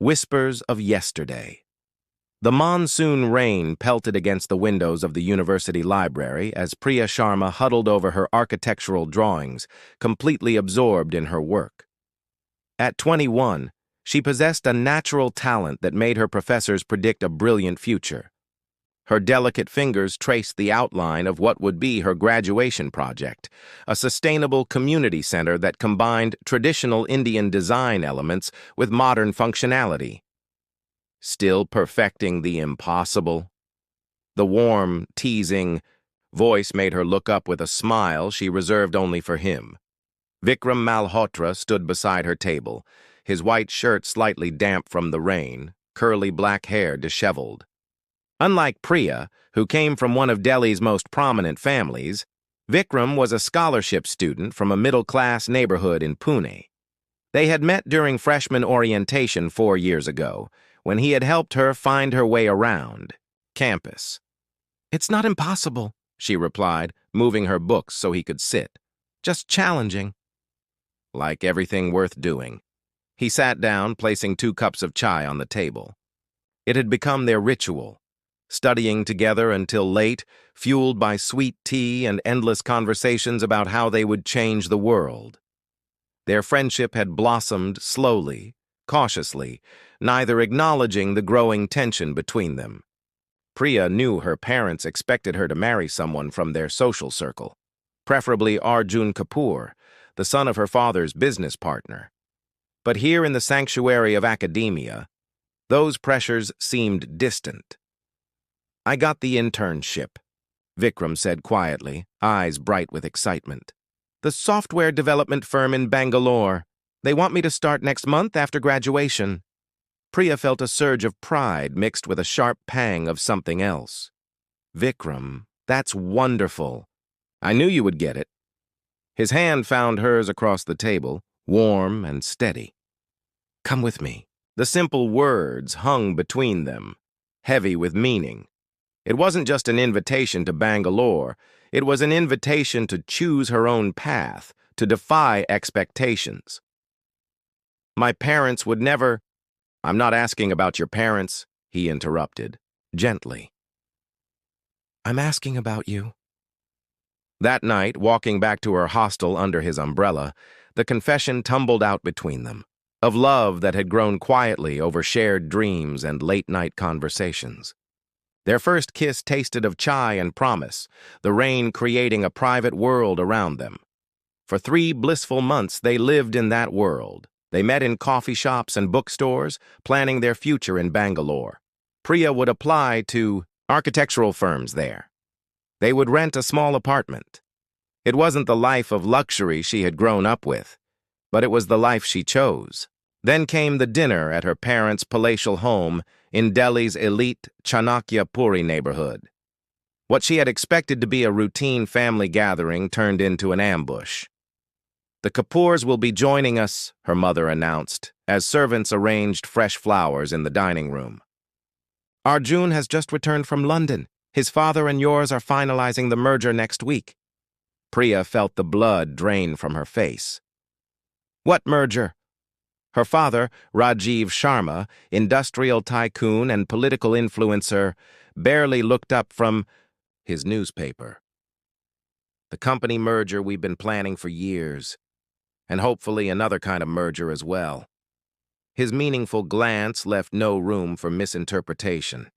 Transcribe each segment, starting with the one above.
Whispers of Yesterday. The monsoon rain pelted against the windows of the university library as Priya Sharma huddled over her architectural drawings, completely absorbed in her work. At 21, she possessed a natural talent that made her professors predict a brilliant future. Her delicate fingers traced the outline of what would be her graduation project, a sustainable community center that combined traditional Indian design elements with modern functionality. Still perfecting the impossible? The warm, teasing voice made her look up with a smile she reserved only for him. Vikram Malhotra stood beside her table, his white shirt slightly damp from the rain, curly black hair disheveled. Unlike Priya, who came from one of Delhi's most prominent families, Vikram was a scholarship student from a middle-class neighborhood in Pune. They had met during freshman orientation 4 years ago, when he had helped her find her way around campus. "It's not impossible," she replied, moving her books so he could sit. "Just challenging." Like everything worth doing. He sat down, placing 2 cups of chai on the table. It had become their ritual, studying together until late, fueled by sweet tea and endless conversations about how they would change the world. Their friendship had blossomed slowly, cautiously, neither acknowledging the growing tension between them. Priya knew her parents expected her to marry someone from their social circle, preferably Arjun Kapoor, the son of her father's business partner. But here in the sanctuary of academia, those pressures seemed distant. "I got the internship," Vikram said quietly, eyes bright with excitement. "The software development firm in Bangalore. They want me to start next month after graduation." Priya felt a surge of pride mixed with a sharp pang of something else. "Vikram, that's wonderful. I knew you would get it." His hand found hers across the table, warm and steady. "Come with me." The simple words hung between them, heavy with meaning. It wasn't just an invitation to Bangalore, it was an invitation to choose her own path, to defy expectations. "My parents would never—" "I'm not asking about your parents," he interrupted, gently. "I'm asking about you." That night, walking back to her hostel under his umbrella, the confession tumbled out between them, of love that had grown quietly over shared dreams and late-night conversations. Their first kiss tasted of chai and promise, the rain creating a private world around them. For 3 blissful months they lived in that world. They met in coffee shops and bookstores, planning their future in Bangalore. Priya would apply to architectural firms there. They would rent a small apartment. It wasn't the life of luxury she had grown up with, but it was the life she chose. Then came the dinner at her parents' palatial home in Delhi's elite Chanakya Puri neighborhood. What she had expected to be a routine family gathering turned into an ambush. "The Kapoors will be joining us," her mother announced, as servants arranged fresh flowers in the dining room. "Arjun has just returned from London. His father and yours are finalizing the merger next week." Priya felt the blood drain from her face. "What merger?" Her father, Rajiv Sharma, industrial tycoon and political influencer, barely looked up from his newspaper. "The company merger we've been planning for years, and hopefully another kind of merger as well." His meaningful glance left no room for misinterpretation.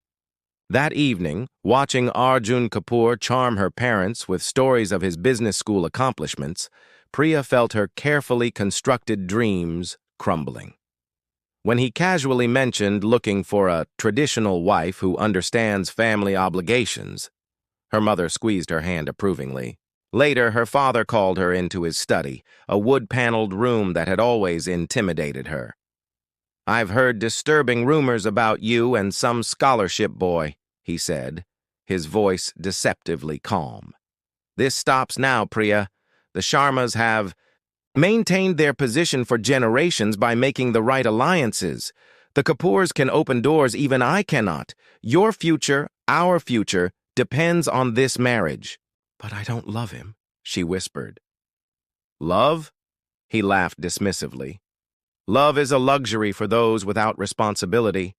That evening, watching Arjun Kapoor charm her parents with stories of his business school accomplishments, Priya felt her carefully constructed dreams crumbling. When he casually mentioned looking for a traditional wife who understands family obligations, her mother squeezed her hand approvingly. Later, her father called her into his study, a wood-paneled room that had always intimidated her. "I've heard disturbing rumors about you and some scholarship boy," he said, his voice deceptively calm. "This stops now, Priya. The Sharmas have maintained their position for generations by making the right alliances. The Kapoors can open doors even I cannot. Your future, our future, depends on this marriage." "But I don't love him," she whispered. "Love?" He laughed dismissively. Love is a luxury for those without responsibility.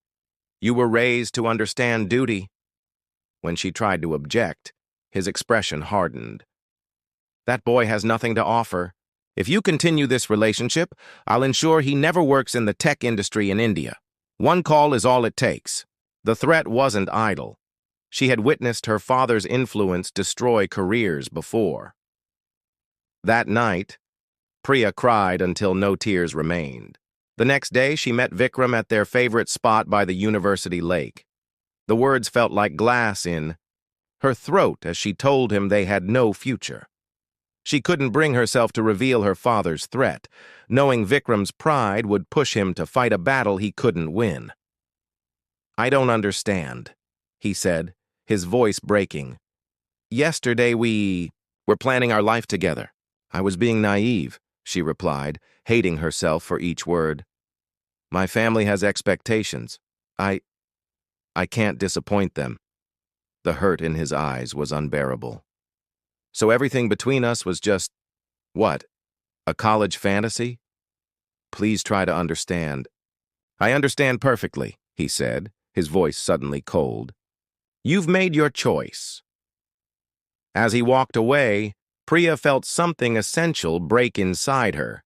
You were raised to understand duty. When she tried to object, his expression hardened. That boy has nothing to offer. If you continue this relationship, I'll ensure he never works in the tech industry in India. One call is all it takes. The threat wasn't idle. She had witnessed her father's influence destroy careers before. That night, Priya cried until no tears remained. The next day, she met Vikram at their favorite spot by the university lake. The words felt like glass in her throat as she told him they had no future. She couldn't bring herself to reveal her father's threat, knowing Vikram's pride would push him to fight a battle he couldn't win. "I don't understand," he said, his voice breaking. "Yesterday we were planning our life together. I was being naive," she replied, hating herself for each word. "My family has expectations. I can't disappoint them." The hurt in his eyes was unbearable. "So everything between us was just, what, a college fantasy? Please try to understand." "I understand perfectly," he said, his voice suddenly cold. "You've made your choice." As he walked away, Priya felt something essential break inside her.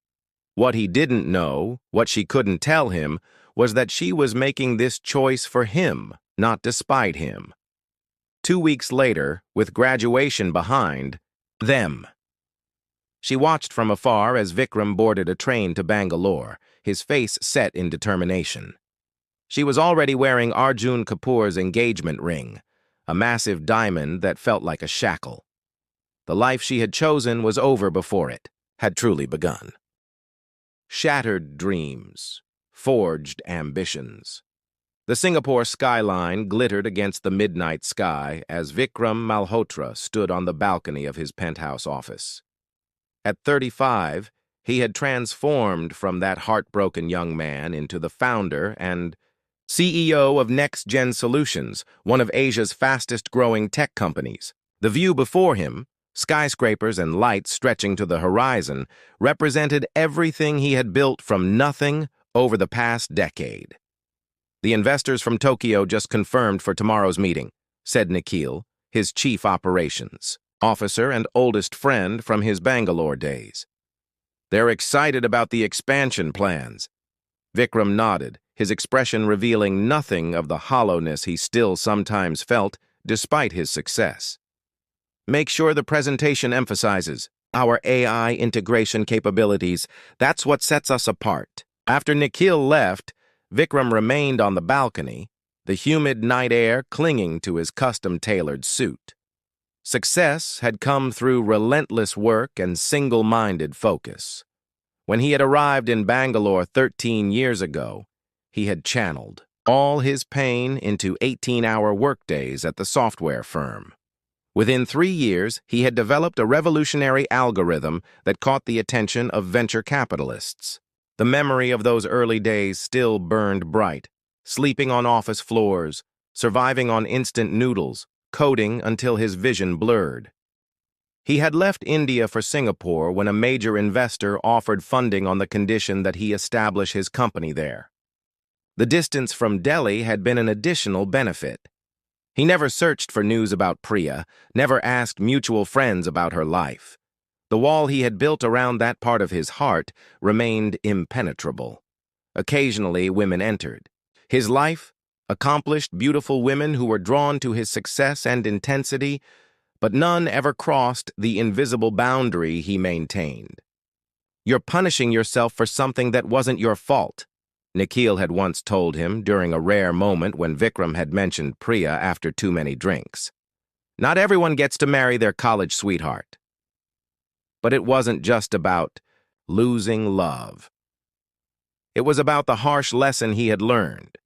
What he didn't know, what she couldn't tell him, was that she was making this choice for him, not despite him. 2 weeks later, with graduation behind them, she watched from afar as Vikram boarded a train to Bangalore, his face set in determination. She was already wearing Arjun Kapoor's engagement ring, a massive diamond that felt like a shackle. The life she had chosen was over before it had truly begun. Shattered dreams, forged ambitions. The Singapore skyline glittered against the midnight sky as Vikram Malhotra stood on the balcony of his penthouse office. At 35, he had transformed from that heartbroken young man into the founder and CEO of Next Gen Solutions, one of Asia's fastest-growing tech companies. The view before him, skyscrapers and lights stretching to the horizon, represented everything he had built from nothing over the past decade. "The investors from Tokyo just confirmed for tomorrow's meeting," said Nikhil, his chief operations officer and oldest friend from his Bangalore days. "They're excited about the expansion plans." Vikram nodded, his expression revealing nothing of the hollowness he still sometimes felt despite his success. "Make sure the presentation emphasizes our AI integration capabilities. That's what sets us apart." After Nikhil left, Vikram remained on the balcony, the humid night air clinging to his custom-tailored suit. Success had come through relentless work and single-minded focus. When he had arrived in Bangalore 13 years ago, he had channeled all his pain into 18-hour workdays at the software firm. Within 3 years, he had developed a revolutionary algorithm that caught the attention of venture capitalists. The memory of those early days still burned bright, sleeping on office floors, surviving on instant noodles, coding until his vision blurred. He had left India for Singapore when a major investor offered funding on the condition that he establish his company there. The distance from Delhi had been an additional benefit. He never searched for news about Priya, never asked mutual friends about her life. The wall he had built around that part of his heart remained impenetrable. Occasionally, women entered. His life, accomplished, beautiful women who were drawn to his success and intensity, but none ever crossed the invisible boundary he maintained. "You're punishing yourself for something that wasn't your fault," Nikhil had once told him during a rare moment when Vikram had mentioned Priya after too many drinks. "Not everyone gets to marry their college sweetheart." But it wasn't just about losing love. It was about the harsh lesson he had learned.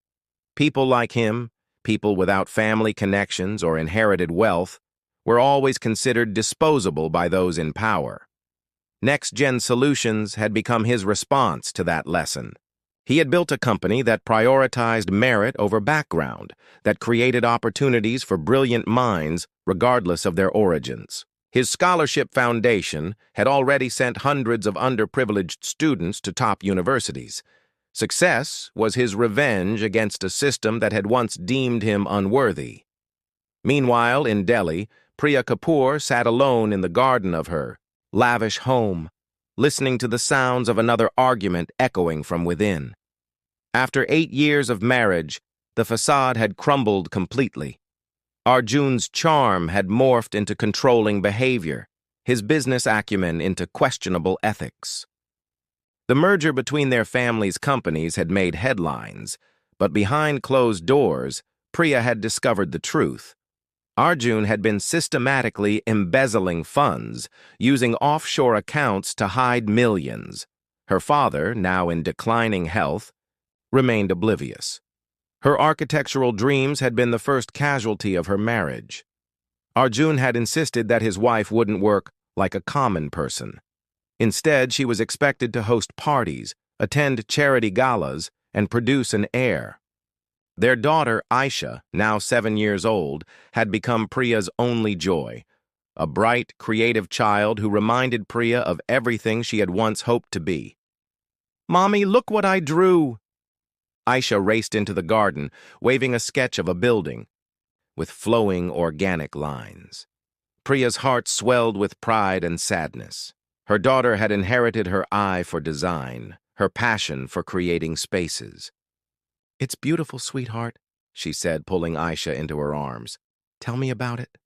People like him, people without family connections or inherited wealth, were always considered disposable by those in power. Next Gen Solutions had become his response to that lesson. He had built a company that prioritized merit over background, that created opportunities for brilliant minds regardless of their origins. His scholarship foundation had already sent hundreds of underprivileged students to top universities, Success was his revenge against a system that had once deemed him unworthy. Meanwhile, in Delhi, Priya Kapoor sat alone in the garden of her lavish home, listening to the sounds of another argument echoing from within. After 8 years of marriage, the facade had crumbled completely. Arjun's charm had morphed into controlling behavior, his business acumen into questionable ethics. The merger between their families' companies had made headlines, but behind closed doors, Priya had discovered the truth. Arjun had been systematically embezzling funds, using offshore accounts to hide millions. Her father, now in declining health, remained oblivious. Her architectural dreams had been the first casualty of her marriage. Arjun had insisted that his wife wouldn't work like a common person. Instead, she was expected to host parties, attend charity galas, and produce an heir. Their daughter, Aisha, now 7 years old, had become Priya's only joy, a bright, creative child who reminded Priya of everything she had once hoped to be. "Mommy, look what I drew!" Aisha raced into the garden, waving a sketch of a building with flowing organic lines. Priya's heart swelled with pride and sadness. Her daughter had inherited her eye for design, her passion for creating spaces. "It's beautiful, sweetheart," she said, pulling Aisha into her arms. "Tell me about it."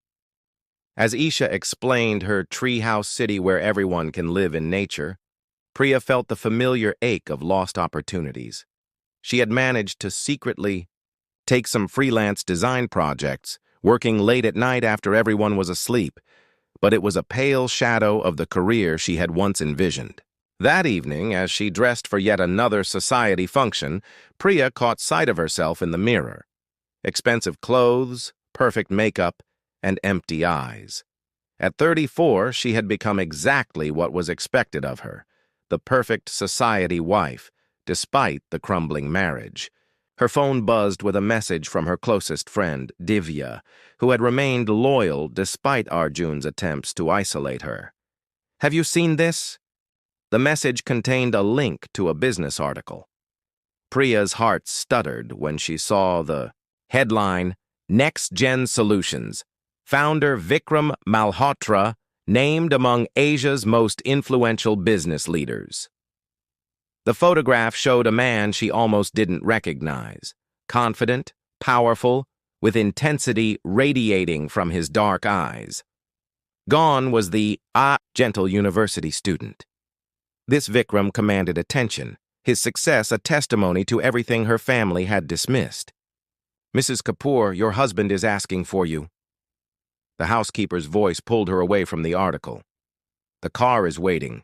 As Aisha explained her treehouse city where everyone can live in nature, Priya felt the familiar ache of lost opportunities. She had managed to secretly take some freelance design projects, working late at night after everyone was asleep, but it was a pale shadow of the career she had once envisioned. That evening, as she dressed for yet another society function, Priya caught sight of herself in the mirror. Expensive clothes, perfect makeup, and empty eyes. At 34, she had become exactly what was expected of her, the perfect society wife, despite the crumbling marriage. Her phone buzzed with a message from her closest friend, Divya, who had remained loyal despite Arjun's attempts to isolate her. "Have you seen this?" The message contained a link to a business article. Priya's heart stuttered when she saw the headline, "Next Gen Solutions. Founder Vikram Malhotra named among Asia's most influential business leaders." The photograph showed a man she almost didn't recognize, confident, powerful, with intensity radiating from his dark eyes. Gone was the gentle university student. This Vikram commanded attention, his success a testimony to everything her family had dismissed. "Mrs. Kapoor, your husband is asking for you." The housekeeper's voice pulled her away from the article. "The car is waiting."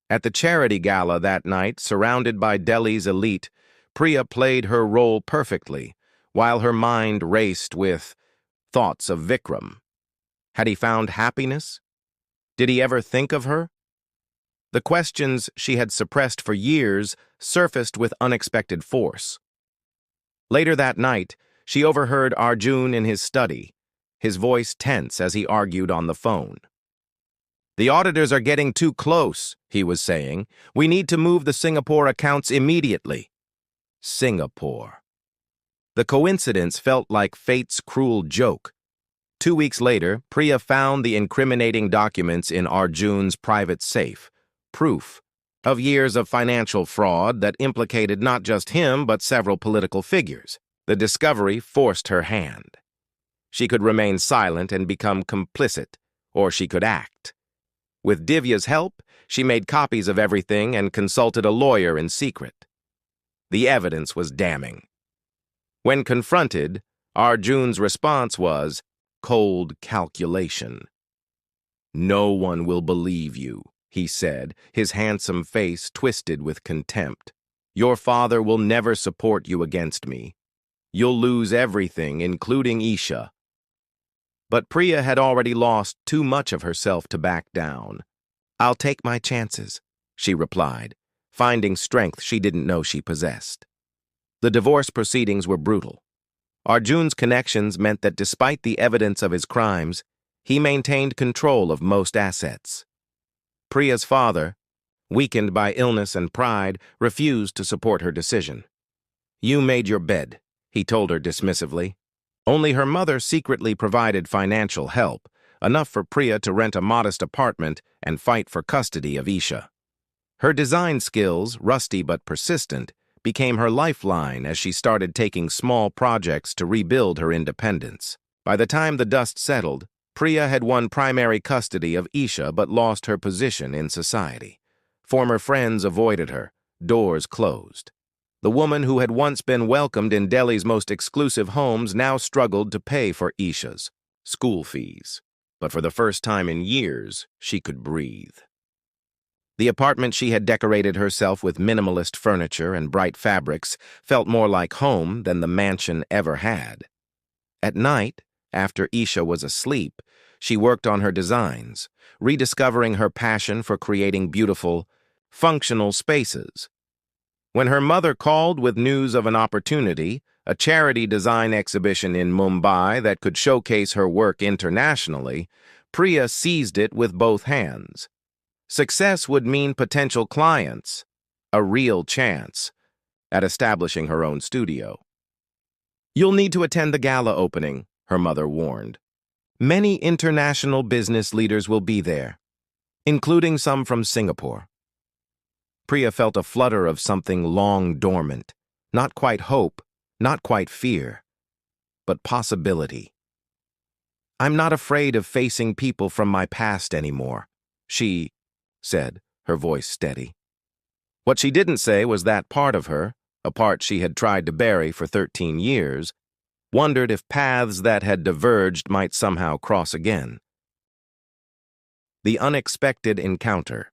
At the charity gala that night, surrounded by Delhi's elite, Priya played her role perfectly, while her mind raced with thoughts of Vikram. Had he found happiness? Did he ever think of her? The questions she had suppressed for years surfaced with unexpected force. Later that night, she overheard Arjun in his study, his voice tense as he argued on the phone. "The auditors are getting too close," he was saying. "We need to move the Singapore accounts immediately." Singapore. The coincidence felt like fate's cruel joke. 2 weeks later, Priya found the incriminating documents in Arjun's private safe, proof of years of financial fraud that implicated not just him but several political figures. The discovery forced her hand. She could remain silent and become complicit, or she could act. With Divya's help, she made copies of everything and consulted a lawyer in secret. The evidence was damning. When confronted, Arjun's response was cold calculation. "No one will believe you," he said, his handsome face twisted with contempt. "Your father will never support you against me. You'll lose everything, including Isha." But Priya had already lost too much of herself to back down. "I'll take my chances," she replied, finding strength she didn't know she possessed. The divorce proceedings were brutal. Arjun's connections meant that despite the evidence of his crimes, he maintained control of most assets. Priya's father, weakened by illness and pride, refused to support her decision. "You made your bed," he told her dismissively. Only her mother secretly provided financial help, enough for Priya to rent a modest apartment and fight for custody of Isha. Her design skills, rusty but persistent, became her lifeline as she started taking small projects to rebuild her independence. By the time the dust settled, Priya had won primary custody of Isha but lost her position in society. Former friends avoided her, doors closed. The woman who had once been welcomed in Delhi's most exclusive homes now struggled to pay for Isha's school fees. But for the first time in years, she could breathe. The apartment she had decorated herself with minimalist furniture and bright fabrics felt more like home than the mansion ever had. At night, after Isha was asleep, she worked on her designs, rediscovering her passion for creating beautiful, functional spaces. When her mother called with news of an opportunity, a charity design exhibition in Mumbai that could showcase her work internationally, Priya seized it with both hands. Success would mean potential clients, a real chance at establishing her own studio. "You'll need to attend the gala opening," her mother warned. "Many international business leaders will be there, including some from Singapore." Priya felt a flutter of something long dormant, not quite hope, not quite fear, but possibility. "I'm not afraid of facing people from my past anymore," she said, her voice steady. What she didn't say was that part of her, a part she had tried to bury for 13 years, wondered if paths that had diverged might somehow cross again. The unexpected encounter.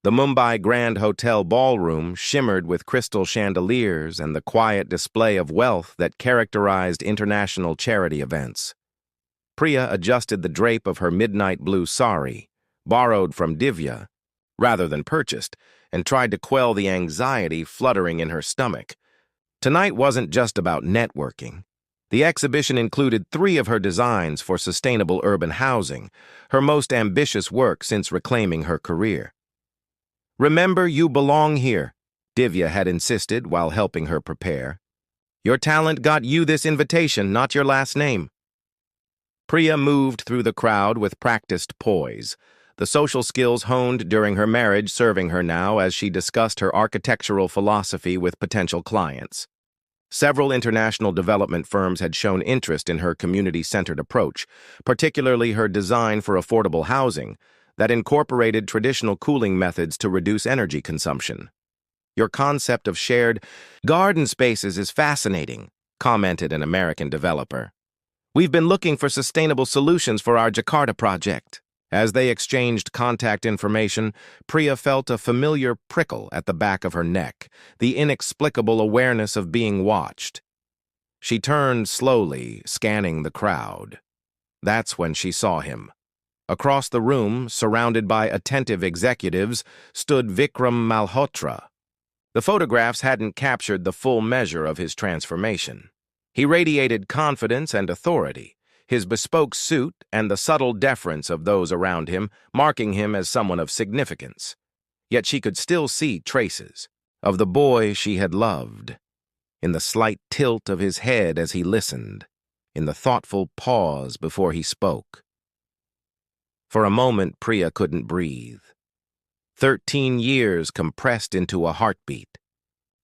The Mumbai Grand Hotel ballroom shimmered with crystal chandeliers and the quiet display of wealth that characterized international charity events. Priya adjusted the drape of her midnight blue sari, borrowed from Divya, rather than purchased, and tried to quell the anxiety fluttering in her stomach. Tonight wasn't just about networking. The exhibition included 3 of her designs for sustainable urban housing, her most ambitious work since reclaiming her career. "Remember, you belong here," Divya had insisted while helping her prepare. "Your talent got you this invitation, not your last name." Priya moved through the crowd with practiced poise, the social skills honed during her marriage serving her now as she discussed her architectural philosophy with potential clients. Several international development firms had shown interest in her community-centered approach, particularly her design for affordable housing that incorporated traditional cooling methods to reduce energy consumption. "Your concept of shared garden spaces is fascinating," commented an American developer. "We've been looking for sustainable solutions for our Jakarta project." As they exchanged contact information, Priya felt a familiar prickle at the back of her neck, the inexplicable awareness of being watched. She turned slowly, scanning the crowd. That's when she saw him. Across the room, surrounded by attentive executives, stood Vikram Malhotra. The photographs hadn't captured the full measure of his transformation. He radiated confidence and authority, his bespoke suit and the subtle deference of those around him marking him as someone of significance. Yet she could still see traces of the boy she had loved, in the slight tilt of his head as he listened, in the thoughtful pause before he spoke. For a moment, Priya couldn't breathe. 13 years compressed into a heartbeat.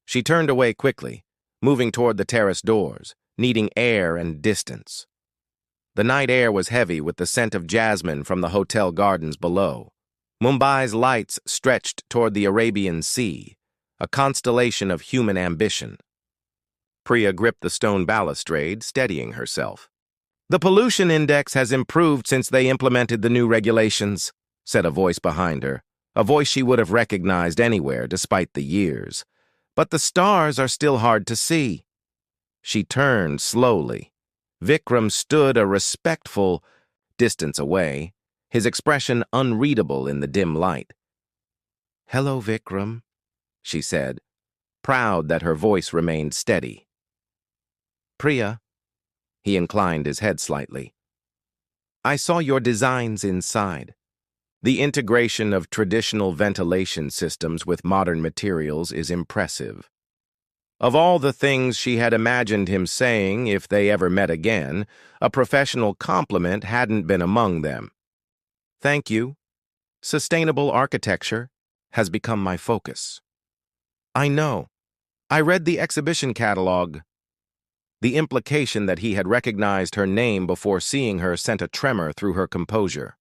She turned away quickly, moving toward the terrace doors, needing air and distance. The night air was heavy with the scent of jasmine from the hotel gardens below. Mumbai's lights stretched toward the Arabian Sea, a constellation of human ambition. Priya gripped the stone balustrade, steadying herself. "The pollution index has improved since they implemented the new regulations," said a voice behind her, a voice she would have recognized anywhere despite the years. "But the stars are still hard to see." She turned slowly. Vikram stood a respectful distance away, his expression unreadable in the dim light. "Hello, Vikram," she said, proud that her voice remained steady. "Priya," he inclined his head slightly. "I saw your designs inside. The integration of traditional ventilation systems with modern materials is impressive. Of all the things she had imagined him saying if they ever met again, a professional compliment hadn't been among them. Thank you. Sustainable architecture has become my focus. I know. I read the exhibition catalog. The implication that he had recognized her name before seeing her sent a tremor through her composure.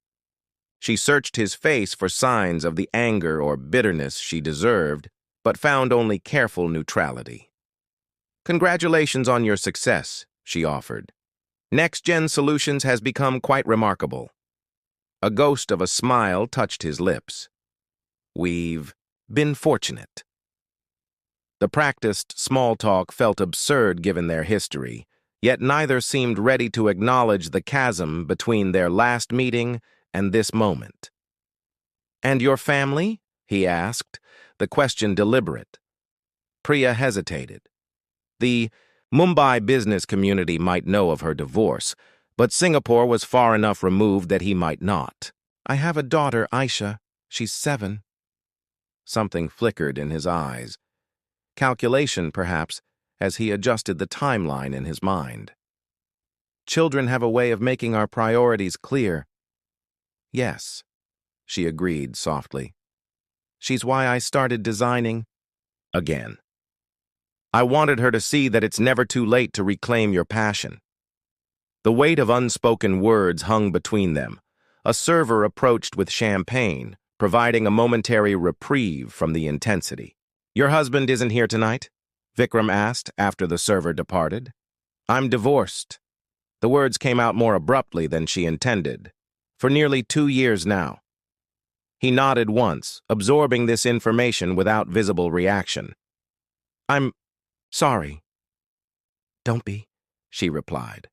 She searched his face for signs of the anger or bitterness she deserved, but found only careful neutrality. Congratulations on your success, she offered. Next-gen Solutions has become quite remarkable. A ghost of a smile touched his lips. We've been fortunate. The practiced small talk felt absurd given their history, yet neither seemed ready to acknowledge the chasm between their last meeting and this moment. And your family? He asked, the question deliberate. Priya hesitated. The Mumbai business community might know of her divorce, but Singapore was far enough removed that he might not. I have a daughter, Aisha. She's 7. Something flickered in his eyes. Calculation, perhaps, as he adjusted the timeline in his mind. Children have a way of making our priorities clear. Yes, she agreed softly. She's why I started designing again. I wanted her to see that it's never too late to reclaim your passion. The weight of unspoken words hung between them. A server approached with champagne, providing a momentary reprieve from the intensity. Your husband isn't here tonight? Vikram asked after the server departed. I'm divorced. The words came out more abruptly than she intended. For nearly 2 years now. He nodded once, absorbing this information without visible reaction. I'm sorry. Don't be, she replied.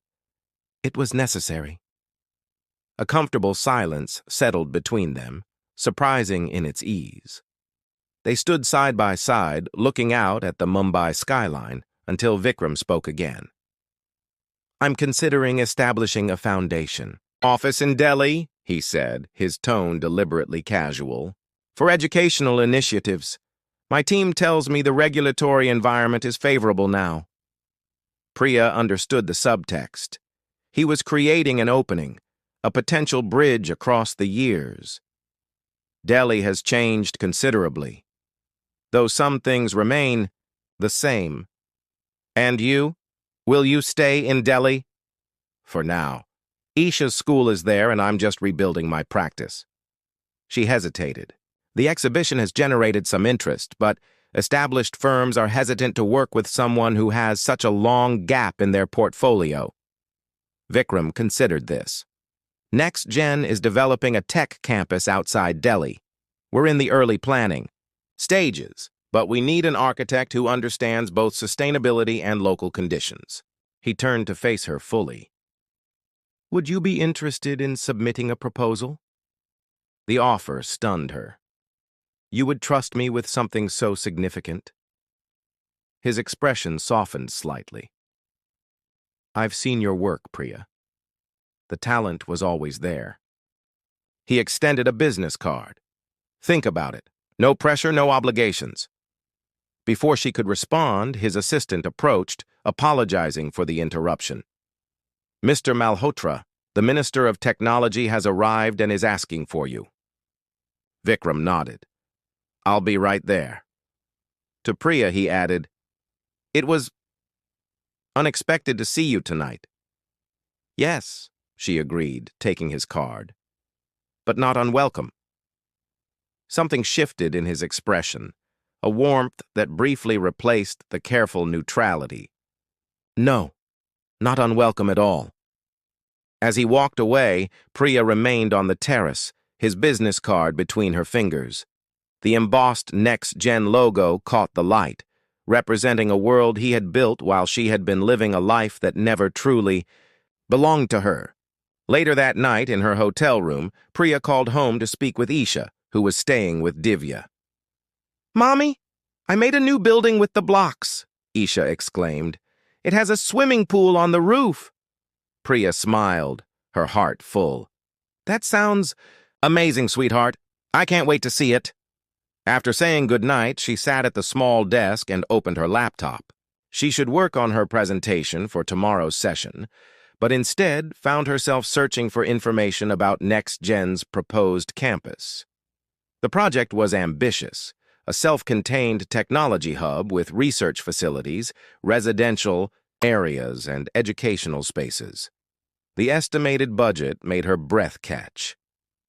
It was necessary. A comfortable silence settled between them, surprising in its ease. They stood side by side, looking out at the Mumbai skyline, until Vikram spoke again. I'm considering establishing a foundation. Office in Delhi, he said, his tone deliberately casual. For educational initiatives. My team tells me the regulatory environment is favorable now. Priya understood the subtext. He was creating an opening, a potential bridge across the years. Delhi has changed considerably, though some things remain the same. And you? Will you stay in Delhi? For now. Isha's school is there and I'm just rebuilding my practice. She hesitated. The exhibition has generated some interest, but established firms are hesitant to work with someone who has such a long gap in their portfolio. Vikram considered this. Next Gen is developing a tech campus outside Delhi. We're in the early planning stages, but we need an architect who understands both sustainability and local conditions. He turned to face her fully. Would you be interested in submitting a proposal? The offer stunned her. You would trust me with something so significant? His expression softened slightly. I've seen your work, Priya. The talent was always there. He extended a business card. Think about it. No pressure, no obligations. Before she could respond, his assistant approached, apologizing for the interruption. Mr. Malhotra, the Minister of Technology has arrived and is asking for you. Vikram nodded. I'll be right there. To Priya, he added, It was unexpected to see you tonight. Yes, she agreed, taking his card. But not unwelcome. Something shifted in his expression, a warmth that briefly replaced the careful neutrality. No, not unwelcome at all. As he walked away, Priya remained on the terrace, his business card between her fingers. The embossed Next Gen logo caught the light, representing a world he had built while she had been living a life that never truly belonged to her. Later that night, in her hotel room, Priya called home to speak with Isha, who was staying with Divya. Mommy, I made a new building with the blocks, Isha exclaimed. It has a swimming pool on the roof. Priya smiled, her heart full. That sounds Amazing, sweetheart. I can't wait to see it. After saying goodnight, she sat at the small desk and opened her laptop. She should work on her presentation for tomorrow's session, but instead found herself searching for information about NextGen's proposed campus. The project was ambitious, a self-contained technology hub with research facilities, residential areas, and educational spaces. The estimated budget made her breath catch.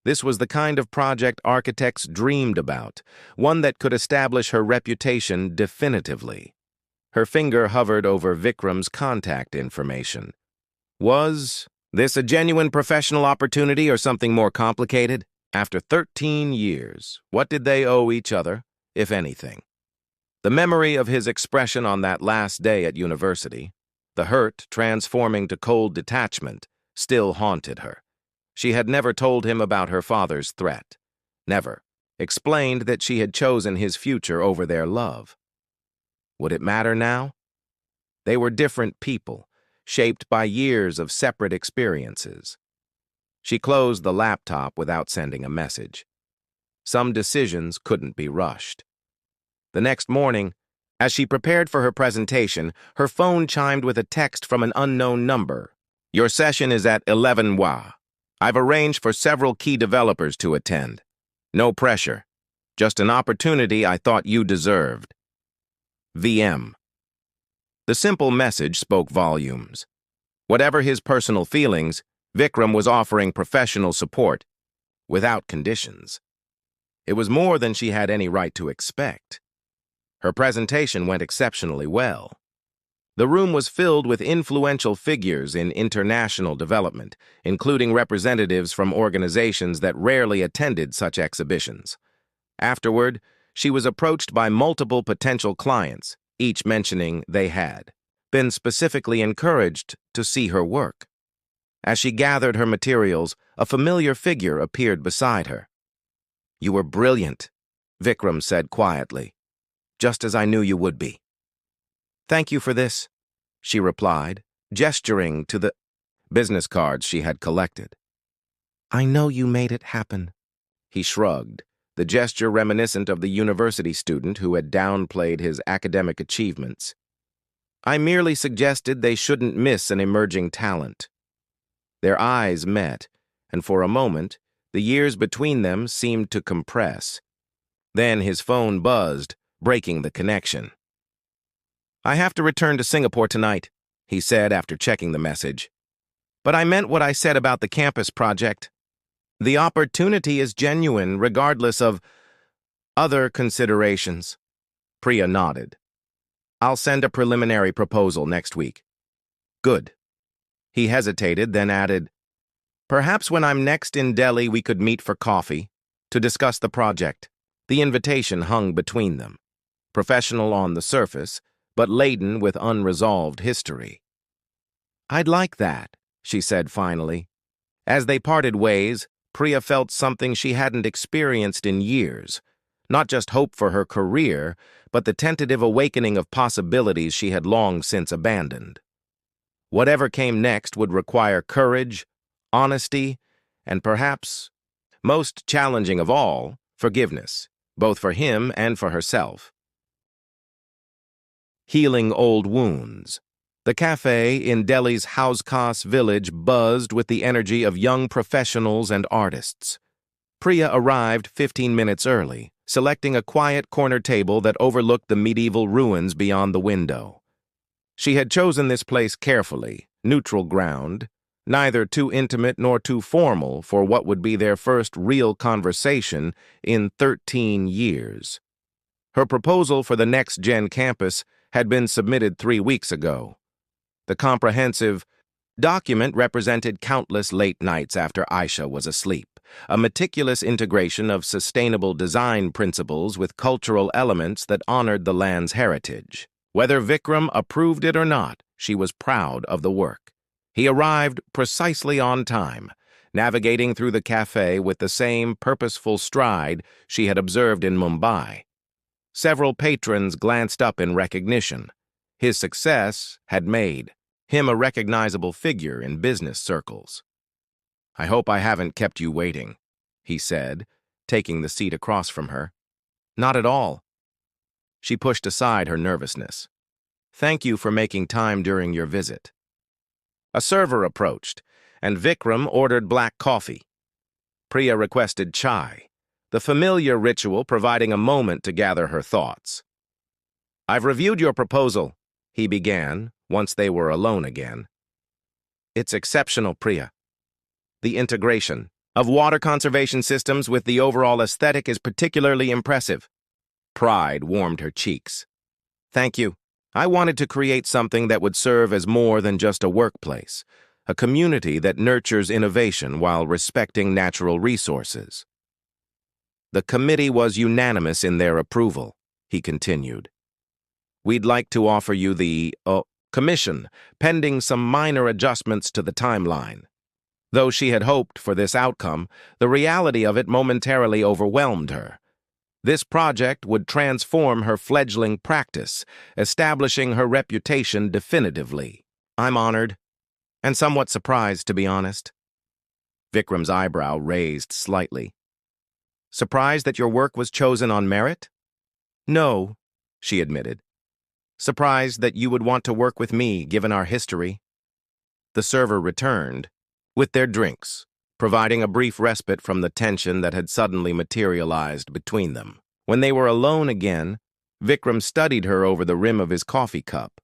This was the kind of project architects dreamed about, one that could establish her reputation definitively. Her finger hovered over Vikram's contact information. Was this a genuine professional opportunity or something more complicated? After 13 years, what did they owe each other, if anything? The memory of his expression on that last day at university, the hurt transforming to cold detachment, still haunted her. She had never told him about her father's threat. Never explained that she had chosen his future over their love. Would it matter now? They were different people, shaped by years of separate experiences. She closed the laptop without sending a message. Some decisions couldn't be rushed. The next morning, as she prepared for her presentation, her phone chimed with a text from an unknown number. "Your session is at 11 WA. I've arranged for several key developers to attend. No pressure. Just an opportunity I thought you deserved. VM." The simple message spoke volumes. Whatever his personal feelings, Vikram was offering professional support, without conditions. It was more than she had any right to expect. Her presentation went exceptionally well. The room was filled with influential figures in international development, including representatives from organizations that rarely attended such exhibitions. Afterward, she was approached by multiple potential clients, each mentioning they had been specifically encouraged to see her work. As she gathered her materials, a familiar figure appeared beside her. "You were brilliant," Vikram said quietly, "just as I knew you would be." "Thank you for this," she replied, gesturing to the business cards she had collected. "I know you made it happen." He shrugged, the gesture reminiscent of the university student who had downplayed his academic achievements. "I merely suggested they shouldn't miss an emerging talent." Their eyes met, and for a moment, the years between them seemed to compress. Then his phone buzzed, breaking the connection. "I have to return to Singapore tonight," he said after checking the message. "But I meant what I said about the campus project. The opportunity is genuine regardless of other considerations." Priya nodded. "I'll send a preliminary proposal next week." "Good." He hesitated, then added, "Perhaps when I'm next in Delhi we could meet for coffee to discuss the project." The invitation hung between them, professional on the surface, but laden with unresolved history. "I'd like that," she said finally. As they parted ways, Priya felt something she hadn't experienced in years, not just hope for her career, but the tentative awakening of possibilities she had long since abandoned. Whatever came next would require courage, honesty, and perhaps, most challenging of all, forgiveness, both for him and for herself. Healing old wounds. The cafe in Delhi's House village buzzed with the energy of young professionals and artists. Priya arrived 15 minutes early, selecting a quiet corner table that overlooked the medieval ruins beyond the window. She had chosen this place carefully, neutral ground, neither too intimate nor too formal for what would be their first real conversation in 13 years. Her proposal for the NextGen campus had been submitted 3 weeks ago. The comprehensive document represented countless late nights after Aisha was asleep, a meticulous integration of sustainable design principles with cultural elements that honored the land's heritage. Whether Vikram approved it or not, she was proud of the work. He arrived precisely on time, navigating through the cafe with the same purposeful stride she had observed in Mumbai. Several patrons glanced up in recognition. His success had made him a recognizable figure in business circles. "I hope I haven't kept you waiting," he said, taking the seat across from her. Not at all. She pushed aside her nervousness. Thank you for making time during your visit. A server approached, and Vikram ordered black coffee. Priya requested chai, the familiar ritual providing a moment to gather her thoughts. I've reviewed your proposal, he began, once they were alone again. It's exceptional, Priya. The integration of water conservation systems with the overall aesthetic is particularly impressive. Pride warmed her cheeks. Thank you. I wanted to create something that would serve as more than just a workplace, a community that nurtures innovation while respecting natural resources. The committee was unanimous in their approval, he continued. We'd like to offer you the commission, pending some minor adjustments to the timeline. Though she had hoped for this outcome, the reality of it momentarily overwhelmed her. This project would transform her fledgling practice, establishing her reputation definitively. I'm honored, and somewhat surprised, to be honest. Vikram's eyebrow raised slightly. Surprised that your work was chosen on merit? No, she admitted. Surprised that you would want to work with me, given our history. The server returned, with their drinks, providing a brief respite from the tension that had suddenly materialized between them. When they were alone again, Vikram studied her over the rim of his coffee cup.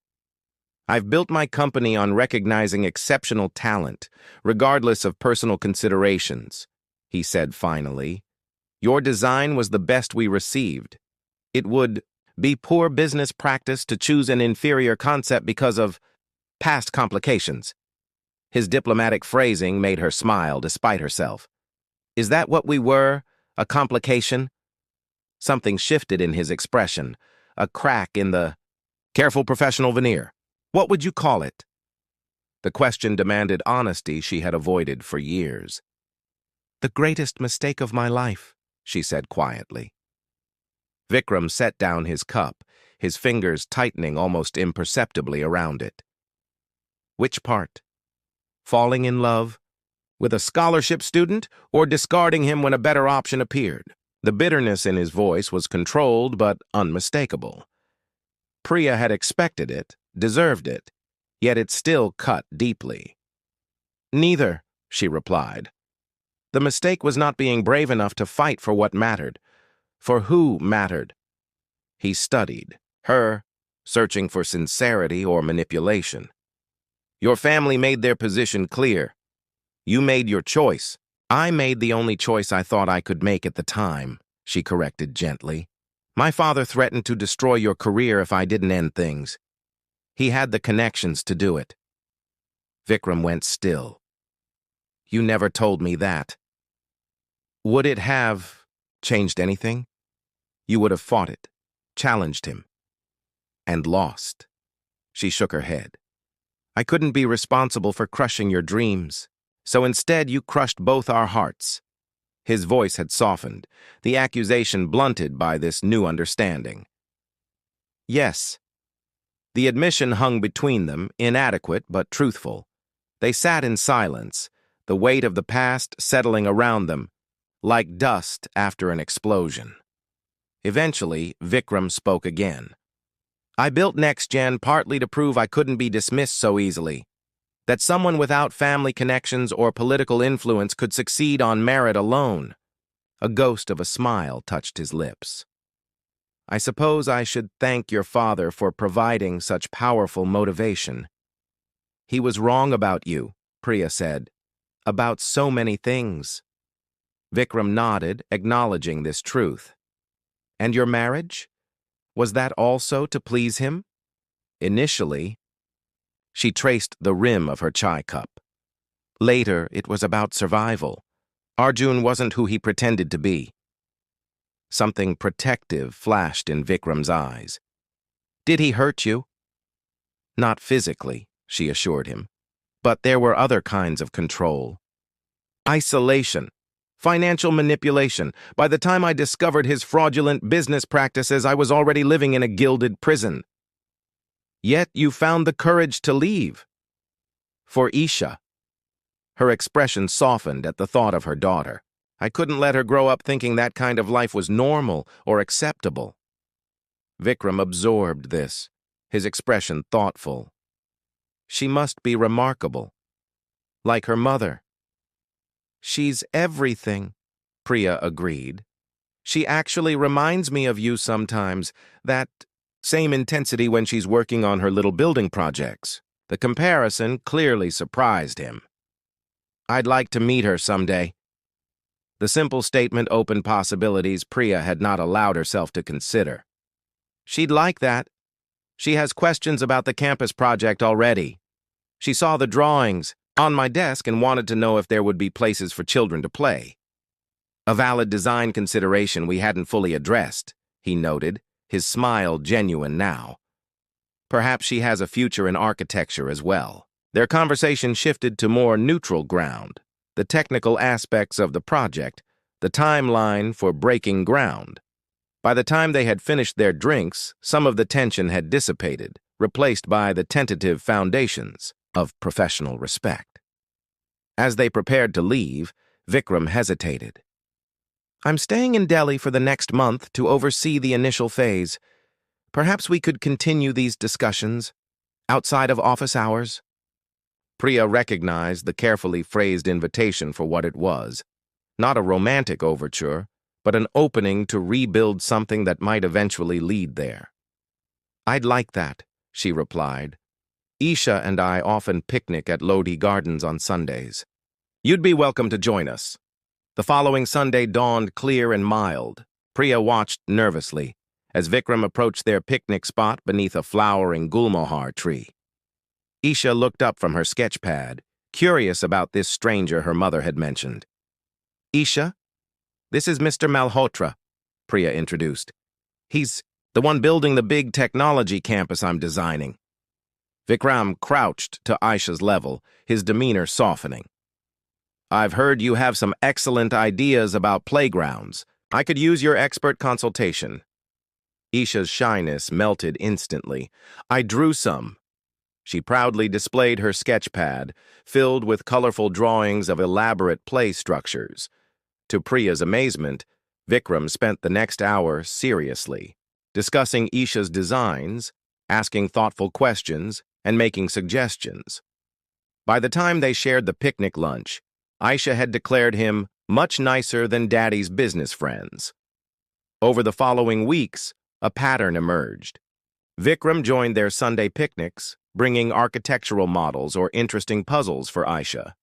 I've built my company on recognizing exceptional talent, regardless of personal considerations, he said finally. Your design was the best we received. It would be poor business practice to choose an inferior concept because of past complications. His diplomatic phrasing made her smile despite herself. Is that what we were? A complication? Something shifted in his expression, a crack in the careful professional veneer. What would you call it? The question demanded honesty she had avoided for years. The greatest mistake of my life, she said quietly. Vikram set down his cup, his fingers tightening almost imperceptibly around it. Which part? Falling in love with a scholarship student or discarding him when a better option appeared? The bitterness in his voice was controlled but unmistakable. Priya had expected it, deserved it, yet it still cut deeply. Neither, she replied. The mistake was not being brave enough to fight for what mattered, for who mattered. He studied her, searching for sincerity or manipulation. Your family made their position clear. You made your choice. I made the only choice I thought I could make at the time, she corrected gently. My father threatened to destroy your career if I didn't end things. He had the connections to do it. Vikram went still. You never told me that. Would it have changed anything? You would have fought it, challenged him, and lost. She shook her head. I couldn't be responsible for crushing your dreams, so instead you crushed both our hearts. His voice had softened, the accusation blunted by this new understanding. Yes. The admission hung between them, inadequate but truthful. They sat in silence, the weight of the past settling around them, like dust after an explosion. Eventually, Vikram spoke again. I built NextGen partly to prove I couldn't be dismissed so easily, that someone without family connections or political influence could succeed on merit alone. A ghost of a smile touched his lips. I suppose I should thank your father for providing such powerful motivation. He was wrong about you, Priya said. About so many things. Vikram nodded, acknowledging this truth. And your marriage? Was that also to please him? Initially, she traced the rim of her chai cup. Later, it was about survival. Arjun wasn't who he pretended to be. Something protective flashed in Vikram's eyes. Did he hurt you? Not physically, she assured him. But there were other kinds of control. Isolation. Financial manipulation. By the time I discovered his fraudulent business practices, I was already living in a gilded prison. Yet you found the courage to leave. For Isha. Her expression softened at the thought of her daughter. I couldn't let her grow up thinking that kind of life was normal or acceptable. Vikram absorbed this, his expression thoughtful. She must be remarkable, like her mother. She's everything, Priya agreed. She actually reminds me of you sometimes, that same intensity when she's working on her little building projects. The comparison clearly surprised him. I'd like to meet her someday. The simple statement opened possibilities Priya had not allowed herself to consider. She'd like that. She has questions about the campus project already. She saw the drawings on my desk and wanted to know if there would be places for children to play. A valid design consideration we hadn't fully addressed, he noted, his smile genuine now. Perhaps she has a future in architecture as well. Their conversation shifted to more neutral ground, the technical aspects of the project, the timeline for breaking ground. By the time they had finished their drinks, some of the tension had dissipated, replaced by the tentative foundations of professional respect. As they prepared to leave, Vikram hesitated. I'm staying in Delhi for the next month to oversee the initial phase. Perhaps we could continue these discussions outside of office hours. Priya recognized the carefully phrased invitation for what it was. Not a romantic overture, but an opening to rebuild something that might eventually lead there. I'd like that, she replied. Isha and I often picnic at Lodi Gardens on Sundays. You'd be welcome to join us. The following Sunday dawned clear and mild. Priya watched nervously as Vikram approached their picnic spot beneath a flowering gulmohar tree. Isha looked up from her sketch pad, curious about this stranger her mother had mentioned. Isha, this is Mr. Malhotra, Priya introduced. He's the one building the big technology campus I'm designing. Vikram crouched to Aisha's level, his demeanor softening. I've heard you have some excellent ideas about playgrounds. I could use your expert consultation. Isha's shyness melted instantly. I drew some. She proudly displayed her sketch pad, filled with colorful drawings of elaborate play structures. To Priya's amazement, Vikram spent the next hour seriously, discussing Isha's designs, asking thoughtful questions, and making suggestions. By the time they shared the picnic lunch, Aisha had declared him much nicer than Daddy's business friends. Over the following weeks, a pattern emerged. Vikram joined their Sunday picnics, bringing architectural models or interesting puzzles for Aisha.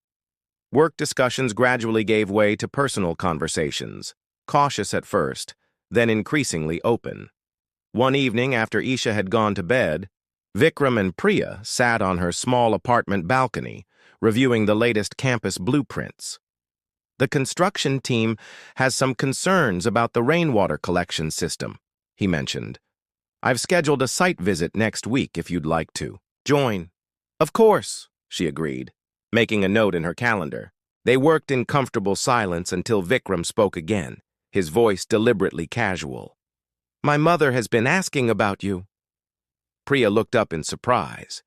Work discussions gradually gave way to personal conversations, cautious at first, then increasingly open. One evening after Isha had gone to bed, Vikram and Priya sat on her small apartment balcony, reviewing the latest campus blueprints. The construction team has some concerns about the rainwater collection system, he mentioned. I've scheduled a site visit next week if you'd like to join. Of course, she agreed, making a note in her calendar. They worked in comfortable silence until Vikram spoke again, his voice deliberately casual. My mother has been asking about you. Priya looked up in surprise.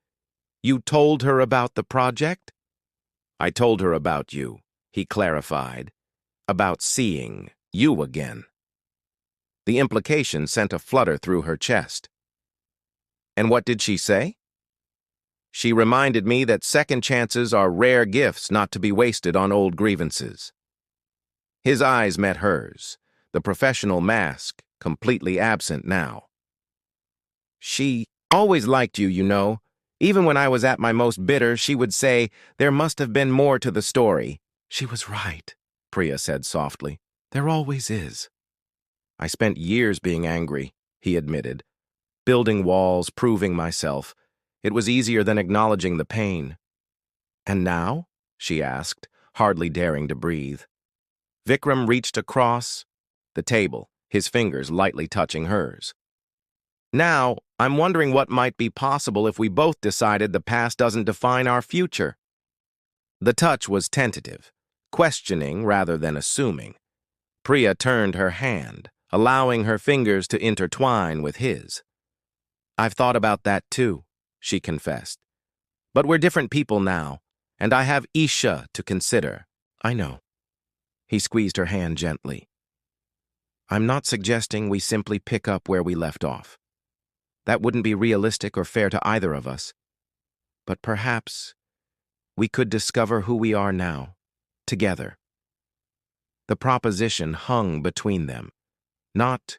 You told her about the project? I told her about you, he clarified, about seeing you again. The implication sent a flutter through her chest. And what did she say? She reminded me that second chances are rare gifts not to be wasted on old grievances. His eyes met hers, the professional mask completely absent now. She always liked you, you know. Even when I was at my most bitter, she would say, there must have been more to the story. She was right, Priya said softly. There always is. I spent years being angry, he admitted. Building walls, proving myself. It was easier than acknowledging the pain. And now? She asked, hardly daring to breathe. Vikram reached across the table, his fingers lightly touching hers. Now, I'm wondering what might be possible if we both decided the past doesn't define our future. The touch was tentative, questioning rather than assuming. Priya turned her hand, allowing her fingers to intertwine with his. I've thought about that too, she confessed. But we're different people now, and I have Isha to consider. I know. He squeezed her hand gently. I'm not suggesting we simply pick up where we left off. That wouldn't be realistic or fair to either of us. But perhaps we could discover who we are now, together. The proposition hung between them, not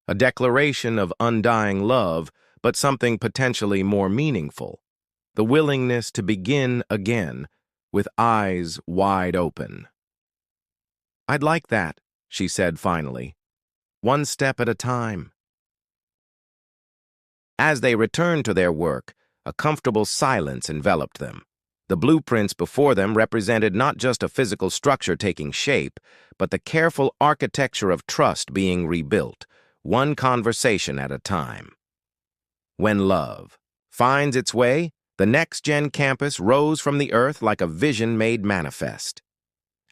a declaration of undying love, but something potentially more meaningful, the willingness to begin again with eyes wide open. I'd like that, she said finally, one step at a time. As they returned to their work, a comfortable silence enveloped them. The blueprints before them represented not just a physical structure taking shape, but the careful architecture of trust being rebuilt, one conversation at a time. When love finds its way, the next-gen campus rose from the earth like a vision made manifest.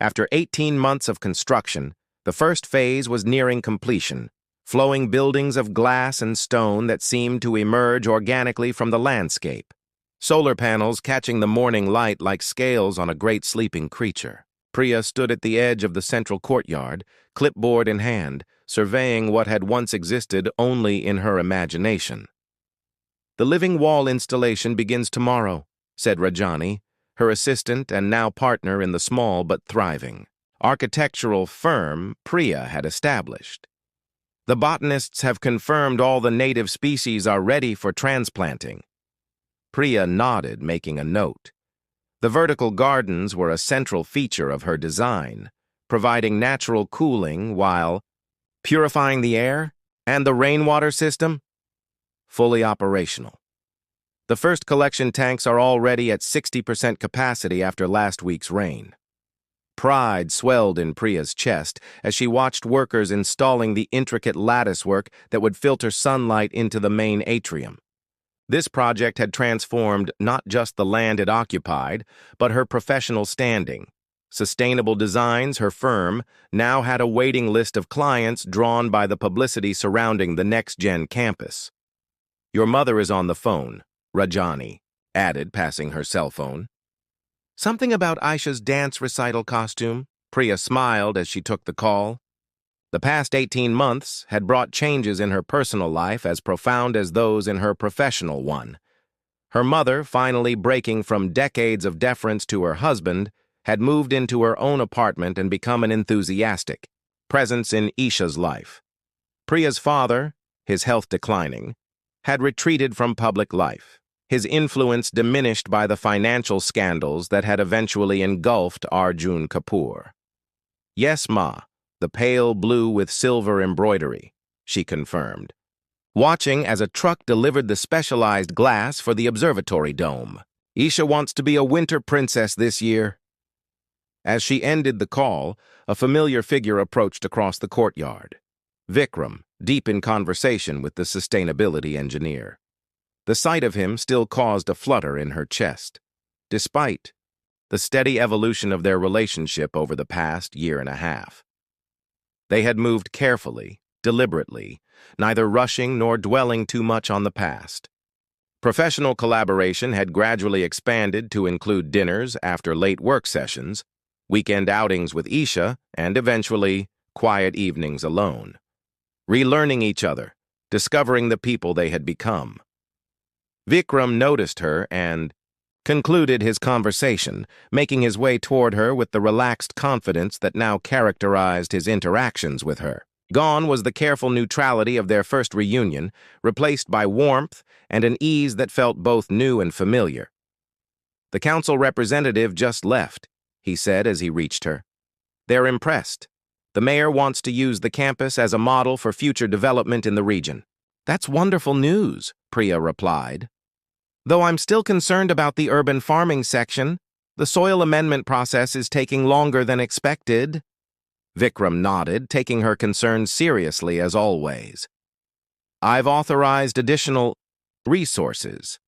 After 18 months of construction, the first phase was nearing completion, flowing buildings of glass and stone that seemed to emerge organically from the landscape, solar panels catching the morning light like scales on a great sleeping creature. Priya stood at the edge of the central courtyard, clipboard in hand, surveying what had once existed only in her imagination. The living wall installation begins tomorrow, said Rajani, her assistant and now partner in the small but thriving architectural firm Priya had established. The botanists have confirmed all the native species are ready for transplanting. Priya nodded, making a note. The vertical gardens were a central feature of her design, providing natural cooling while purifying the air and the rainwater system, fully operational. The first collection tanks are already at 60% capacity after last week's rain. Pride swelled in Priya's chest as she watched workers installing the intricate latticework that would filter sunlight into the main atrium. This project had transformed not just the land it occupied, but her professional standing. Sustainable Designs, her firm, now had a waiting list of clients drawn by the publicity surrounding the next-gen campus. Your mother is on the phone, Rajani added, passing her cell phone. Something about Aisha's dance recital costume? Priya smiled as she took the call. The past 18 months had brought changes in her personal life as profound as those in her professional one. Her mother, finally breaking from decades of deference to her husband, had moved into her own apartment and become an enthusiastic presence in Isha's life. Priya's father, his health declining, had retreated from public life, his influence diminished by the financial scandals that had eventually engulfed Arjun Kapoor. Yes, Ma, the pale blue with silver embroidery, she confirmed, watching as a truck delivered the specialized glass for the observatory dome. Isha wants to be a winter princess this year. As she ended the call, a familiar figure approached across the courtyard. Vikram, deep in conversation with the sustainability engineer. The sight of him still caused a flutter in her chest, despite the steady evolution of their relationship over the past year and a half. They had moved carefully, deliberately, neither rushing nor dwelling too much on the past. Professional collaboration had gradually expanded to include dinners after late work sessions, weekend outings with Isha, and eventually, quiet evenings alone. Relearning each other, discovering the people they had become. Vikram noticed her and concluded his conversation, making his way toward her with the relaxed confidence that now characterized his interactions with her. Gone was the careful neutrality of their first reunion, replaced by warmth and an ease that felt both new and familiar. The council representative just left, he said as he reached her. They're impressed. The mayor wants to use the campus as a model for future development in the region. That's wonderful news, Priya replied. Though I'm still concerned about the urban farming section, the soil amendment process is taking longer than expected. Vikram nodded, taking her concerns seriously as always. I've authorized additional resources.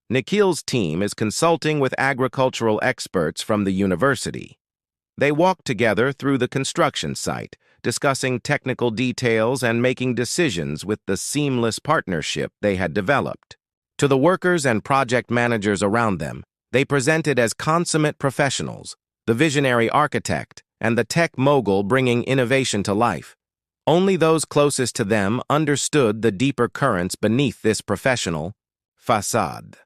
Nikhil's team is consulting with agricultural experts from the university. They walked together through the construction site, discussing technical details and making decisions with the seamless partnership they had developed. To the workers and project managers around them, they presented as consummate professionals, the visionary architect, and the tech mogul bringing innovation to life. Only those closest to them understood the deeper currents beneath this professional facade.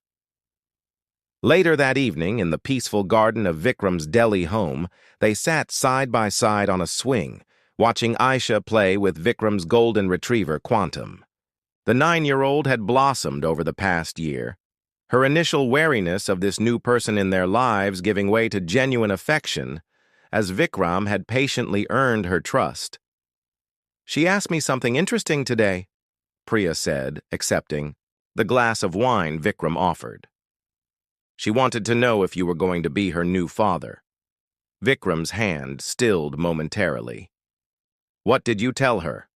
Later that evening, in the peaceful garden of Vikram's Delhi home, they sat side by side on a swing, watching Aisha play with Vikram's golden retriever, Quantum. The 9-year-old had blossomed over the past year, her initial wariness of this new person in their lives giving way to genuine affection, as Vikram had patiently earned her trust. "She asked me something interesting today," Priya said, accepting the glass of wine Vikram offered. "She wanted to know if you were going to be her new father." Vikram's hand stilled momentarily. "What did you tell her?"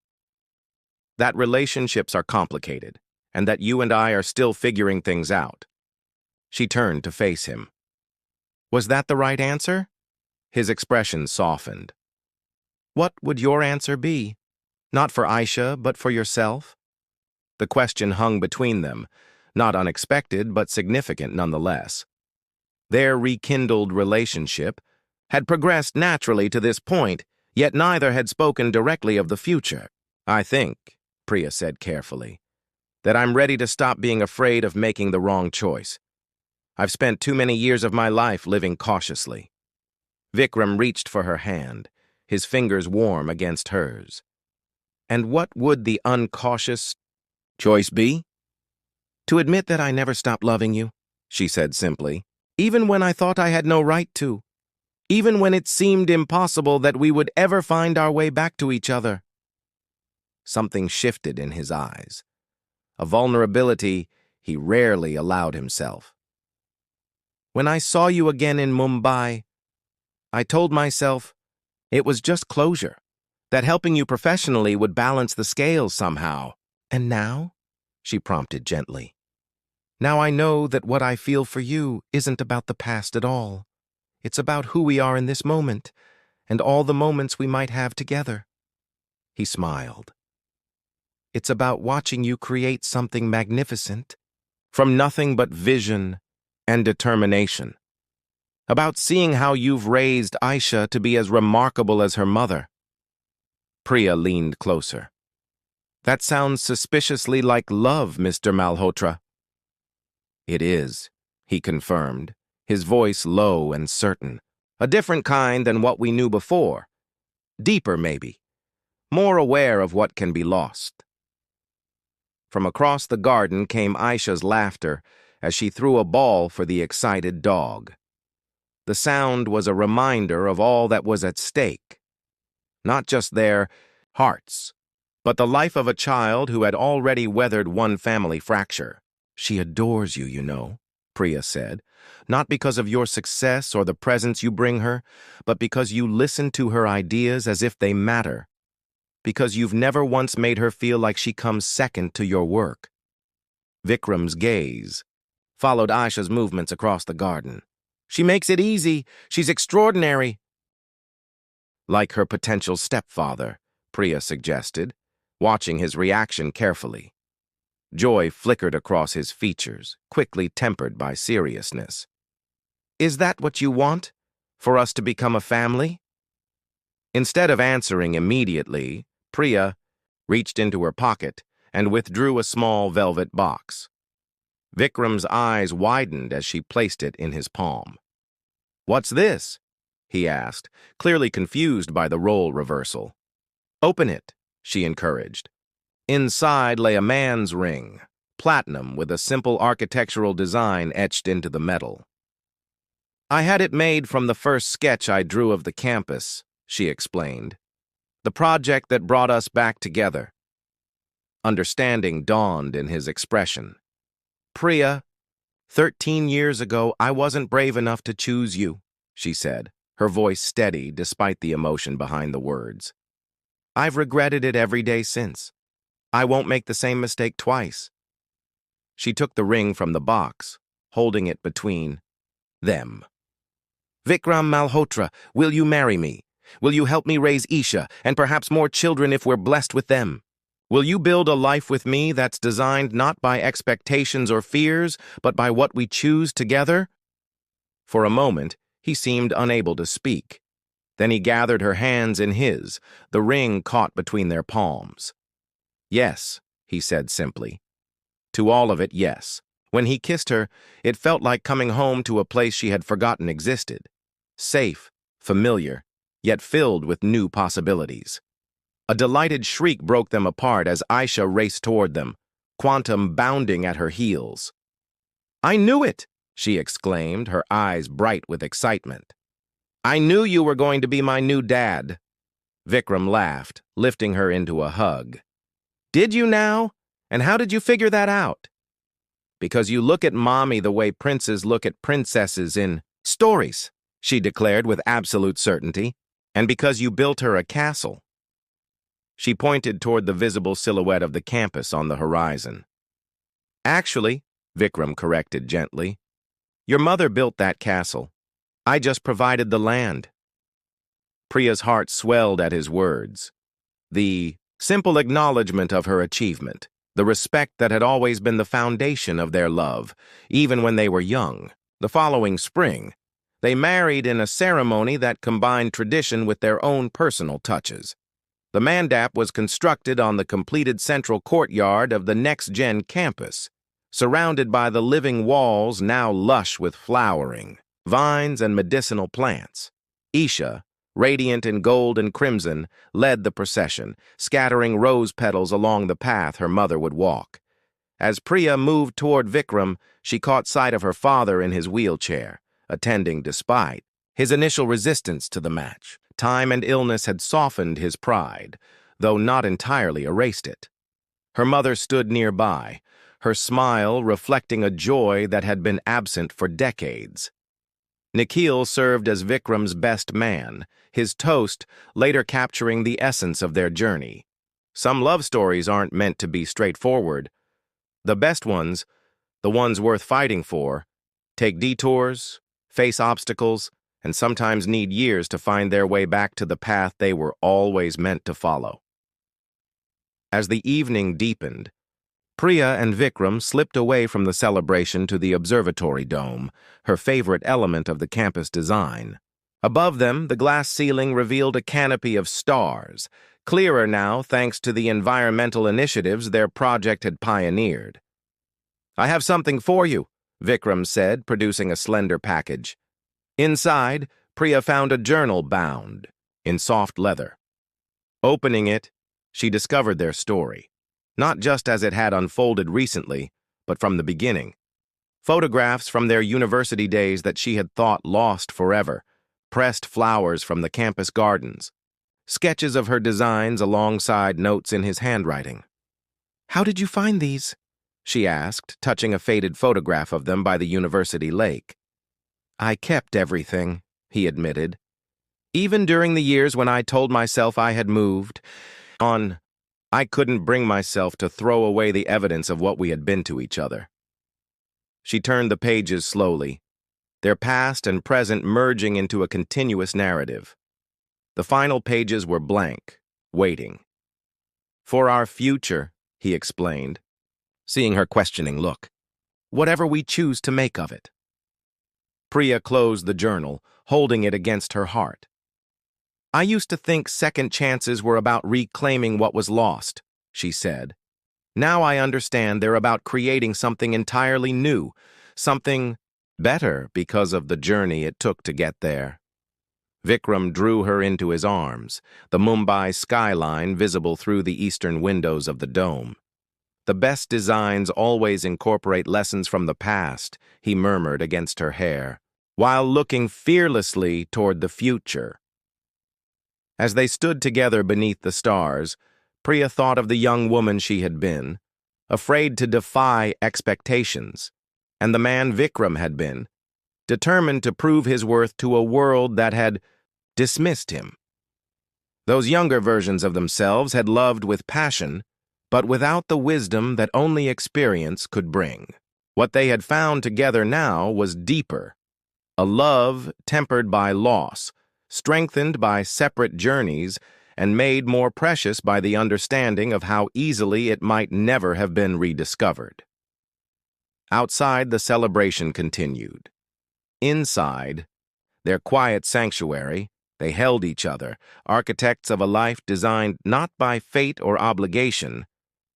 "That relationships are complicated, and that you and I are still figuring things out." She turned to face him. "Was that the right answer?" His expression softened. "What would your answer be? Not for Aisha, but for yourself?" The question hung between them, not unexpected, but significant nonetheless. Their rekindled relationship had progressed naturally to this point, yet neither had spoken directly of the future. "I think," Priya said carefully, "that I'm ready to stop being afraid of making the wrong choice. I've spent too many years of my life living cautiously." Vikram reached for her hand, his fingers warm against hers. "And what would the uncautious choice be?" "To admit that I never stopped loving you," she said simply, "even when I thought I had no right to. Even when it seemed impossible that we would ever find our way back to each other." Something shifted in his eyes, a vulnerability he rarely allowed himself. "When I saw you again in Mumbai, I told myself it was just closure, that helping you professionally would balance the scales somehow. And now?" she prompted gently. "Now I know that what I feel for you isn't about the past at all. It's about who we are in this moment, and all the moments we might have together." He smiled. "It's about watching you create something magnificent, from nothing but vision and determination. About seeing how you've raised Aisha to be as remarkable as her mother." Priya leaned closer. "That sounds suspiciously like love, Mr. Malhotra." "It is," he confirmed, his voice low and certain. "A different kind than what we knew before. Deeper, maybe. More aware of what can be lost." From across the garden came Aisha's laughter as she threw a ball for the excited dog. The sound was a reminder of all that was at stake. Not just their hearts, but the life of a child who had already weathered one family fracture. "She adores you, you know," Priya said, "not because of your success or the presents you bring her, but because you listen to her ideas as if they matter. Because you've never once made her feel like she comes second to your work." Vikram's gaze followed Aisha's movements across the garden. "She makes it easy. She's extraordinary." "Like her potential stepfather," Priya suggested, watching his reaction carefully. Joy flickered across his features, quickly tempered by seriousness. "Is that what you want? For us to become a family?" Instead of answering immediately, Priya reached into her pocket and withdrew a small velvet box. Vikram's eyes widened as she placed it in his palm. "What's this?" he asked, clearly confused by the role reversal. "Open it," she encouraged. Inside lay a man's ring, platinum with a simple architectural design etched into the metal. "I had it made from the first sketch I drew of the campus," she explained. "The project that brought us back together." Understanding dawned in his expression. "Priya, 13 years ago, I wasn't brave enough to choose you," she said, her voice steady despite the emotion behind the words. "I've regretted it every day since. I won't make the same mistake twice." She took the ring from the box, holding it between them. "Vikram Malhotra, will you marry me? Will you help me raise Isha, and perhaps more children if we're blessed with them? Will you build a life with me that's designed not by expectations or fears, but by what we choose together?" For a moment, he seemed unable to speak. Then he gathered her hands in his, the ring caught between their palms. "Yes," he said simply. To all of it, yes. When he kissed her, it felt like coming home to a place she had forgotten existed. Safe, familiar, yet filled with new possibilities. A delighted shriek broke them apart as Aisha raced toward them, Quantum bounding at her heels. "I knew it!" she exclaimed, her eyes bright with excitement. "I knew you were going to be my new dad." Vikram laughed, lifting her into a hug. "Did you now? And how did you figure that out?" "Because you look at mommy the way princes look at princesses in stories," she declared with absolute certainty, "and because you built her a castle." She pointed toward the visible silhouette of the campus on the horizon. "Actually," Vikram corrected gently, "your mother built that castle. I just provided the land." Priya's heart swelled at his words. The simple acknowledgement of her achievement, the respect that had always been the foundation of their love, even when they were young. The following spring, they married in a ceremony that combined tradition with their own personal touches. The mandap was constructed on the completed central courtyard of the next-gen campus, surrounded by the living walls now lush with flowering, vines and medicinal plants. Isha, radiant in gold and crimson, led the procession, scattering rose petals along the path her mother would walk. As Priya moved toward Vikram, she caught sight of her father in his wheelchair, attending despite his initial resistance to the match. Time and illness had softened his pride, though not entirely erased it. Her mother stood nearby, her smile reflecting a joy that had been absent for decades. Nikhil served as Vikram's best man, his toast later capturing the essence of their journey. Some love stories aren't meant to be straightforward. The best ones, the ones worth fighting for, take detours, face obstacles, and sometimes need years to find their way back to the path they were always meant to follow. As the evening deepened, Priya and Vikram slipped away from the celebration to the observatory dome, her favorite element of the campus design. Above them, the glass ceiling revealed a canopy of stars, clearer now thanks to the environmental initiatives their project had pioneered. "I have something for you," Vikram said, producing a slender package. Inside, Priya found a journal bound in soft leather. Opening it, she discovered their story, not just as it had unfolded recently, but from the beginning. Photographs from their university days that she had thought lost forever, pressed flowers from the campus gardens, sketches of her designs alongside notes in his handwriting. "How did you find these?" she asked, touching a faded photograph of them by the university lake. "I kept everything," he admitted. "Even during the years when I told myself I had moved on, I couldn't bring myself to throw away the evidence of what we had been to each other." She turned the pages slowly, their past and present merging into a continuous narrative. The final pages were blank, waiting. "For our future," he explained, seeing her questioning look. "Whatever we choose to make of it." Priya closed the journal, holding it against her heart. "I used to think second chances were about reclaiming what was lost," she said. "Now I understand they're about creating something entirely new, something better because of the journey it took to get there." Vikram drew her into his arms, the Mumbai skyline visible through the eastern windows of the dome. "The best designs always incorporate lessons from the past," he murmured against her hair, while looking fearlessly toward the future. As they stood together beneath the stars, Priya thought of the young woman she had been, afraid to defy expectations, and the man Vikram had been, determined to prove his worth to a world that had dismissed him. Those younger versions of themselves had loved with passion, but without the wisdom that only experience could bring. What they had found together now was deeper, a love tempered by loss, strengthened by separate journeys, and made more precious by the understanding of how easily it might never have been rediscovered. Outside, the celebration continued. Inside, their quiet sanctuary, They held each other, architects of a life designed not by fate or obligation,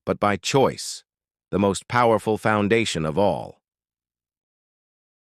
but by choice, the most powerful foundation of all.